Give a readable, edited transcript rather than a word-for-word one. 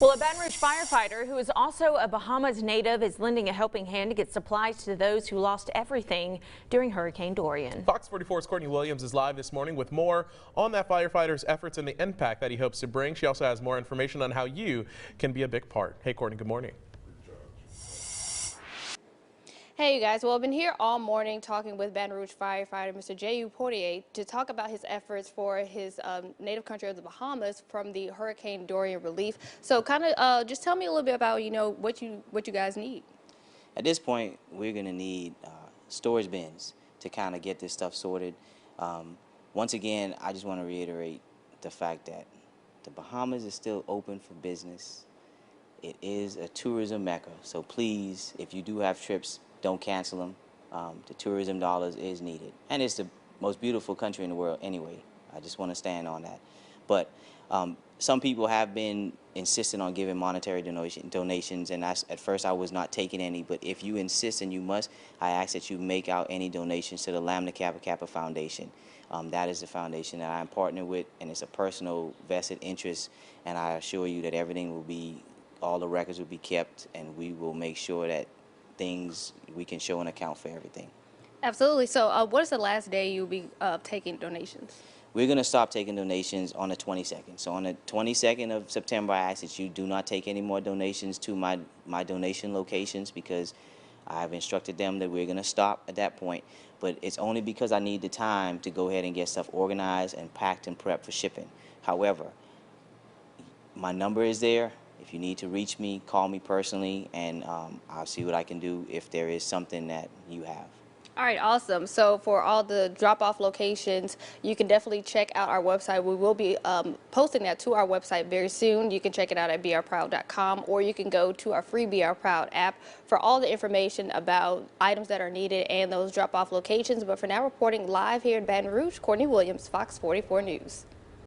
Well, a Baton Rouge firefighter who is also a Bahamas native is lending a helping hand to get supplies to those who lost everything during Hurricane Dorian. Fox 44's Courtney Williams is live this morning with more on that firefighter's efforts and the impact that he hopes to bring. She also has more information on how you can be a big part. Hey, Courtney, good morning. Hey, you guys. Well, I've been here all morning talking with Baton Rouge firefighter Mr. J.U. Portier to talk about his efforts for his native country of the Bahamas from the Hurricane Dorian relief. So kind of just tell me a little bit about, what you guys need. At this point, we're going to need storage bins to kind of get this stuff sorted. Once again, I just want to reiterate the fact that the Bahamas is still open for business. It is a tourism mecca, so please, if you do have trips, don't cancel them. The tourism dollars is needed, and it's the most beautiful country in the world anyway. I just want to stand on that. But some people have been insisting on giving monetary donations, and at first I was not taking any, but if you insist and you must, I ask that you make out any donations to the Lambda Kappa Kappa Foundation. That is the foundation that I'm partnered with, and it's a personal vested interest, and I assure you that everything will be, all the records will be kept, and we will make sure that we can show and account for everything. Absolutely. So what is the last day you'll be taking donations? We're going to stop taking donations on the 22nd. So on the 22nd of September, I ask that you do not take any more donations to my donation locations, because I've instructed them that we're going to stop at that point. But it's only because I need the time to go ahead and get stuff organized and packed and prepped for shipping. However, my number is there. If you need to reach me, call me personally, and I'll see what I can do if there is something that you have. All right, awesome. So for all the drop-off locations, you can definitely check out our website. We will be posting that to our website very soon. You can check it out at brproud.com, or you can go to our free BR Proud app for all the information about items that are needed and those drop-off locations. But for now, reporting live here in Baton Rouge, Courtney Williams, Fox 44 News.